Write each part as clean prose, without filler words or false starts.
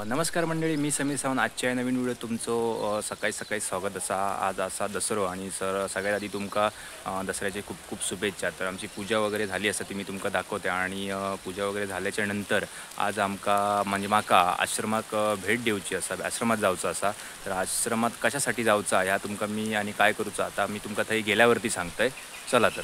नमस्कार मंडळी, मी समीर सावंत. आजच्या नवीन व्हिडिओ तुमचं सकाळी सकाळी स्वागत असा. आज असा दसरो आणि सगळ्यात आधी तुमका दसऱ्याचे खूप खूप शुभेच्छा. तर आमची पूजा वगैरे झाली असं ती मी तुमका दाखवते आणि पूजा वगैरे झाल्याच्या नंतर आज आमका म्हणजे माका आश्रमाक भेट देऊची असा, आश्रमात जाऊचं असा. तर आश्रमात कशासाठी जाऊचा ह्या तुमका मी आणि काय करूचा आता मी तुमका थंय गेल्यावरती सांगतोय. चला तर.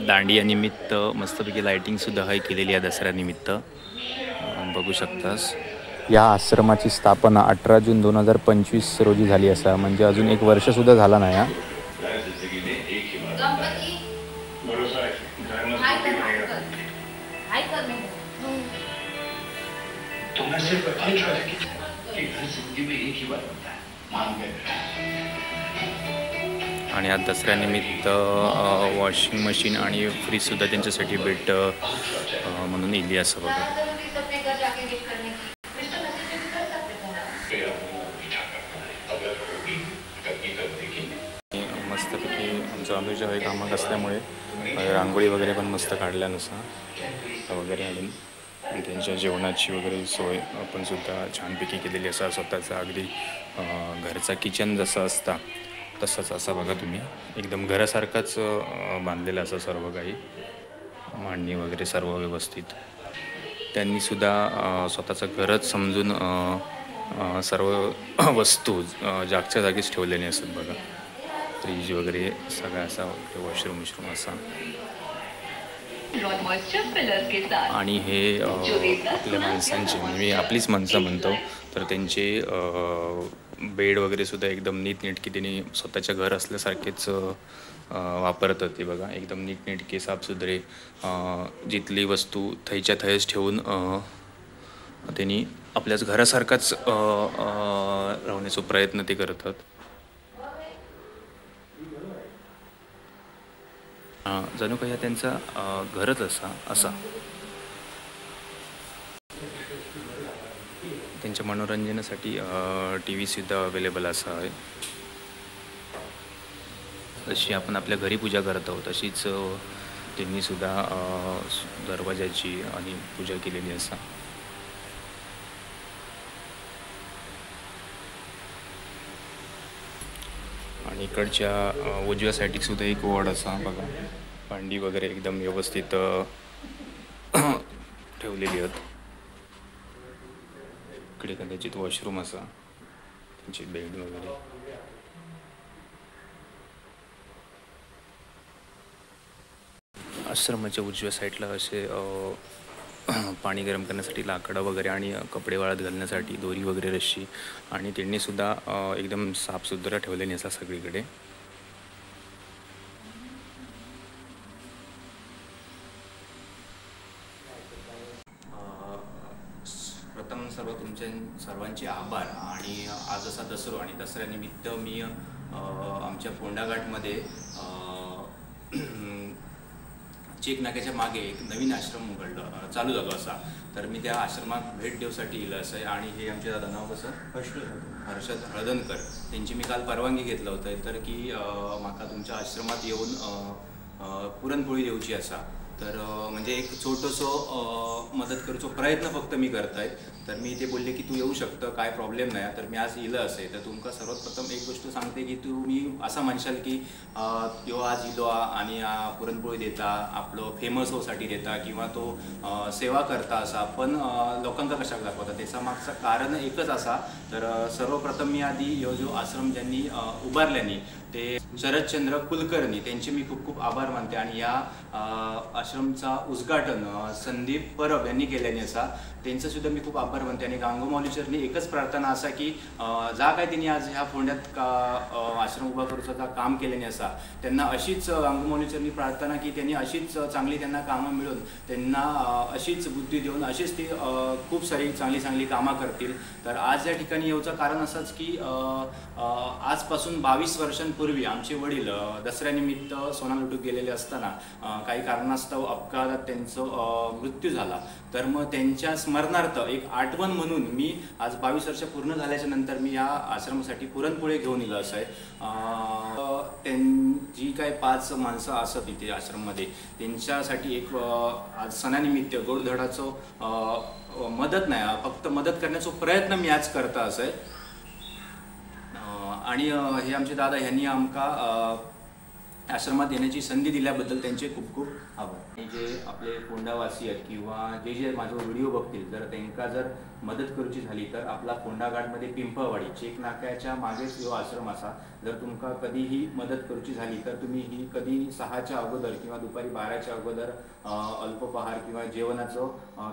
दांडियानिमित्त मस्तपैकी लायटिंगसुद्धा आहे केलेली आहे दसऱ्यानिमित्त. बघू शकतास. या आश्रमाची स्थापना 18 जून 2025 रोजी झाली असा, म्हणजे अजून एक वर्षसुद्धा झाला नाही. आणि आज दसऱ्यानिमित्त वॉशिंग मशीन आणि फ्रीजसुद्धा त्यांच्यासाठी भेट म्हणून इली असं बघा. मस्तपैकी आमचं अनुजा हे कामात असल्यामुळे रांगोळी वगैरे पण मस्त काढल्या नसा वगैरे आणून त्यांच्या जेवणाची वगैरे सोय आपण सुद्धा छानपैकी केलेली असा. स्वतःचा अगदी घरचा किचन जसं असता तसंच असा बघा तुम्ही. एकदम घरासारखाच बांधलेलं असं सर्व काही, मांडणी वगैरे सर्व व्यवस्थित. त्यांनीसुद्धा स्वतःचं घरच समजून सर्व वस्तू जागच्या जागीच ठेवलेले असतात बघा. फ्रीज वगैरे सगळं असा, वॉशरूम असा. आणि हे आपल्या माणसांचे, म्हणजे आपलीच माणसं म्हणतो तर त्यांचे बेड वगैरे सुद्धा एकदम नीटनेटकी त्यांनी स्वतःच्या घर असल्यासारखेच वापरत होते बघा. एकदम नीटनेटके साफसुथरे, जिथली वस्तू थैच्या थैच ठेवून त्यांनी आपल्याच घरासारखाच राहण्याचा प्रयत्न ते करतात. जणू काही त्यांचा घरच असा. त्यांच्या मनोरंजनासाठी टी व्हीसुद्धा अवेलेबल असा आहे. जशी आपण आपल्या घरी पूजा करत आहोत तशीच त्यांनी सुद्धा दरवाजाची आणि पूजा केलेली असा. आणि इकडच्या उजव्या साईडीक सुद्धा एक वॉर्ड असा बघा. भांडी वगैरे एकदम व्यवस्थित ठेवलेली आहेत. इकडे कदाचित वॉशरूम असा, त्यांची बेड वगैरे. आश्रमाच्या उजव्या साईडला असे पाणी गरम करण्यासाठी लाकडं वगैरे आणि कपडे वाळत घालण्यासाठी दोरी वगैरे, रश्शी, आणि त्यांनी सुद्धा एकदम साफसुथरं ठेवलेली असा सगळीकडे. प्रथम सर्व तुमच्या सर्वांचे आभार. आणि आज असा दसरो आणि दसऱ्यानिमित्त मी आमच्या फोंडाघाटमध्ये चेक नाक्याच्या मागे एक नवीन आश्रम उघडलं चालू झालो असा. तर मी त्या आश्रमात भेट देऊसाठी येलं असं आहे. आणि हे आमचे दादा नाव कसं हर्षद हळदणकर, त्यांची मी काल परवानगी घेतलं होतं तर की म्हाका तुमच्या आश्रमात येऊन पुरणपोळी देऊची असा. तर म्हणजे एक छोटंसं मदत करूचो प्रयत्न फक्त मी करताय. तर मी ते बोलले की तू येऊ शकतं, काय प्रॉब्लेम नाही. तर मी आज येलं असेल तर तुमका सर्वात प्रथम एक गोष्ट सांगते की तुम्ही असं म्हणशाल की यो आज इलो आणि पुरणपोळी देता, आपलं फेमस होसाठी देता किंवा तो सेवा करता असा. पण लोकांका कशाक दाखवता त्याचा मागचं कारण एकच असा. तर सर्वप्रथम मी आधी ह्यो जो आश्रम ज्यांनी उभारल्यानी ते शरदचंद्र कुलकर्णी त्यांचे मी खूप खूप आभार मानते. आणि या आश्रमचा उद्घाटन संदीप परब यांनी केल्याने असा, त्यांचं सुद्धा मी खूप आभार मानते. आणि गांगोमाऊलीचरणी एकच प्रार्थना असा की जा काय त्यांनी आज ह्या फोंड्यात आश्रम उभा करूचा काम केल्याने असा, त्यांना अशीच गांगोमाऊलीचरणी प्रार्थना की त्यांनी अशीच चांगली त्यांना कामं मिळून त्यांना अशीच बुद्धी देऊन अशीच ती खूप सारी चांगली चांगली कामं करतील. तर आज या ठिकाणी येऊचं कारण असंच की आजपासून 22 वर्षांपूर्वी आमचे वडील दसऱ्यानिमित्त सोना लुटूक गेलेले असताना काही कारणास्तव अपघातात त्यांचा मृत्यू झाला. तर मग त्यांच्या स्मरणार्थ एक आठवण म्हणून मी आज 22 वर्ष पूर्ण झाल्याच्या नंतर मी या आश्रमासाठी पुरणपोळी घेऊन येलं असं आहे. जी काय 5 माणसं असत इथे आश्रममध्ये त्यांच्यासाठी एक आज सणानिमित्त गोडधोडाचं मदत नाही, फक्त मदत करण्याचा प्रयत्न मी आज करता असं आहे. आणि हे आमचे दादा ह्यांनी आमका आश्रमात येण्याची संधी दिल्याबद्दल त्यांचे खूप खूप आभार. आणि जे आपले फोंडावासी आहेत किंवा जे जे माझा व्हिडिओ बघतील जर त्यांना जर मदत करूची झाली तर आपला फोंडाघाटमध्ये पिंपळवाडी चेक नाक्याच्या मागेच जो आश्रम असा. जर तुमका कधीही मदत करूची झाली तर तुम्ही ही कधी 6च्या अगोदर किंवा दुपारी 12च्या अगोदर अल्पपहार किंवा जेवणाचं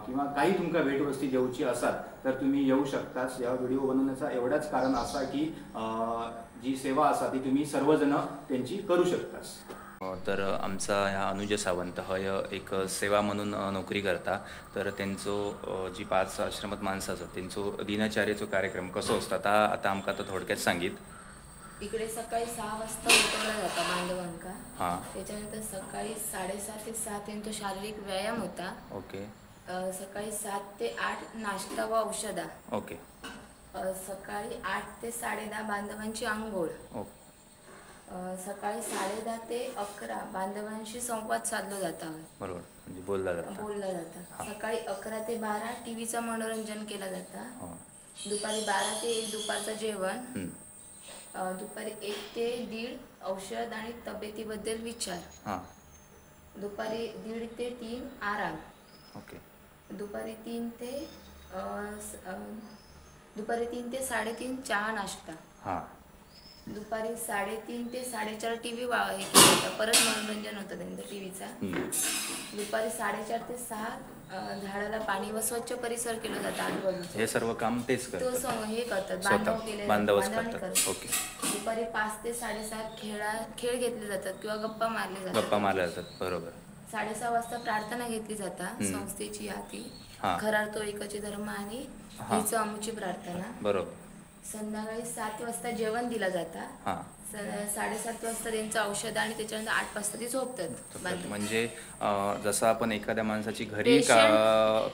किंवा काही तुमका भेटवस्ती देऊची असाल तर तुम्ही येऊ शकताच. या व्हिडिओ बनवण्याचा एवढाच कारण असा की जी सेवा असा ती तुम्ही सर्वजण त्यांची करू शकतास. तर आमचा ह्या अनुज सावंत हा एक सेवा म्हणून नोकरी करता. तर त्यांचं जी 5 आश्रमात माणसं असतात त्यांचं दिनचर्येचो कार्यक्रम कसो असता आता आमका तर थोडक्यात सांगित. इकडे सकाळी 6 वाजता उठवला जाता बांधवांका. त्याच्यानंतर सकाळी 7:30 ते 7 यांचा शारीरिक व्यायाम होता. ओके. सकाळी 7 ते 8 नाश्ता व औषधा. ओके. सकाळी 8 ते 10:30 बांधवांची आंघोळ. सकाळी 10:30 ते 11 बांधवांशी संवाद साधला जाता. बरोबर, म्हणजे बोलला जाता. सकाळी 11 ते 12 टीव्हीचं मनोरंजन केलं जातं. दुपारी 12 ते 1 दुपारचं जेवण. दुपारी 1 ते 1:30 औषध आणि तब्येतीबद्दल विचार. दुपारी 1:30 ते 3 आराम. ओके. दुपारी 3 ते 3:30 चहा नाश्ता. दुपारी 3:30 ते 4:30 टीव्ही परत मनोरंजन होतं त्यांचं टीव्हीचा. दुपारी 4:30 ते 6 झाडाला पाणी व स्वच्छ परिसर केलं जातं आजूबाजूचं. हे सर्व काम तेच करतात. हे करतात, बांधवच करतात. ओके. दुपारी 5 ते 7:30 खेळ घेतले जातात किंवा गप्पा मारल्या जातात. बरोबर. 6:30 वाजता प्रार्थना घेतली जाता संस्थेची याती खरार तो एकाची धर्म आणि हिचं अमुची प्रार्थना. बरोबर. संध्याकाळी 7 वाजता जेवण दिला जाता. 7:30 वाजता त्यांचं औषध आणि त्याच्यानंतर 8 वाजता ती झोपतात बांधून. म्हणजे जसं आपण एखाद्या माणसाची घरी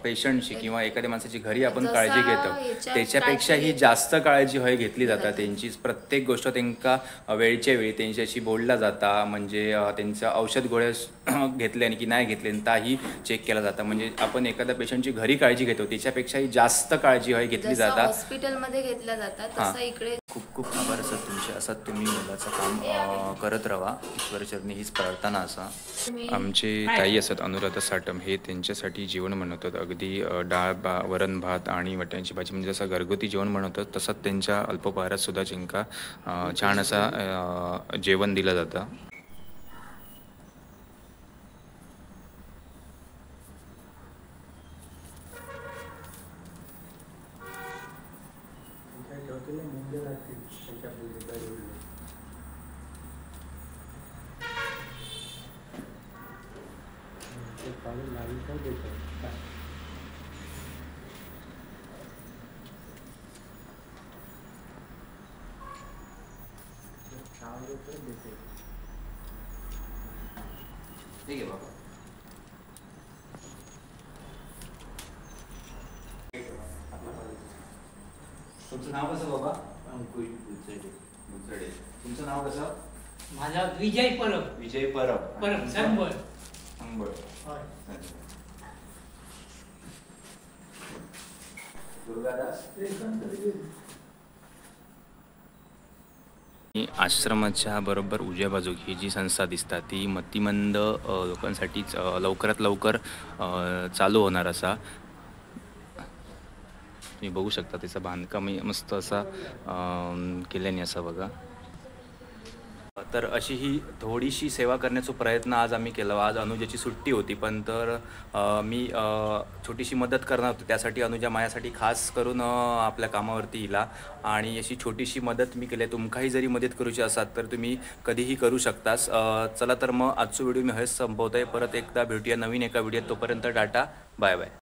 पेशंटची किंवा एखाद्या माणसाची घरी आपण काळजी घेतो त्याच्यापेक्षाही जास्त काळजी घेतली जाता त्यांची. प्रत्येक गोष्ट त्यांना वेळच्या वेळी त्यांच्याशी बोलला जाता. म्हणजे त्यांचं औषध गोळ्या घेतल्याने की नाही घेतले ताही चेक केला जाता. म्हणजे आपण एखाद्या पेशंटची घरी काळजी घेतो त्याच्यापेक्षाही जास्त काळजी घेतली जातात हॉस्पिटलमध्ये घेतल्या जातात. तसं इकडे खूप खूप आभार सर तुमचे. असं तुम्ही मुलाचं काम करत राहा. ईश्वरचरणी हीच प्रार्थना असा. आमचे ताई असतात अनुराधा साटम, हे त्यांच्यासाठी जेवण बनवतात. अगदी डाळ वरण भात आणि वाटाण्याची भाजी म्हणजे जसं घरगुती जेवण बनवतात तसंच त्यांच्या अल्पपहारात सुद्धा जिंका छान असा जेवण दिलं जातं. ठीक आहे बाबा. तुमचं नाव कसं बाबा? अंकुश बुचडे. बुचडे. तुमचं नाव कसं? माझा विजय परब. विजय परब. परब संबळ. संबळ. दुर्गादास. आश्रमाच्या बरोबर उजव्या बाजूक ही जी संस्था दिसता ती मतिमंद लोकांसाठीच लवकरात लवकर चालू होणार असा. तुम्ही बघू शकता त्याचं बांधकाम मस्त असा केल्याने असं बघा. तर अशी ही थोडीशी सेवा करण्याचा प्रयत्न आज आम्ही केला. आज अनुजाची सुट्टी होती पण तर मी छोटीशी मदत करणार होतो. त्यासाठी अनुजा माझ्यासाठी खास करून आपल्या कामावरती येला आणि अशी छोटीशी मदत मी केली. तुमकाही जरी मदत करूची असाल तर तुम्ही कधीही करू शकतास. चला तर मग आजचा व्हिडिओ मी हेच संपवतोय. परत एकदा भेटूया नवीन एका व्हिडिओत. तोपर्यंत टाटा बाय बाय.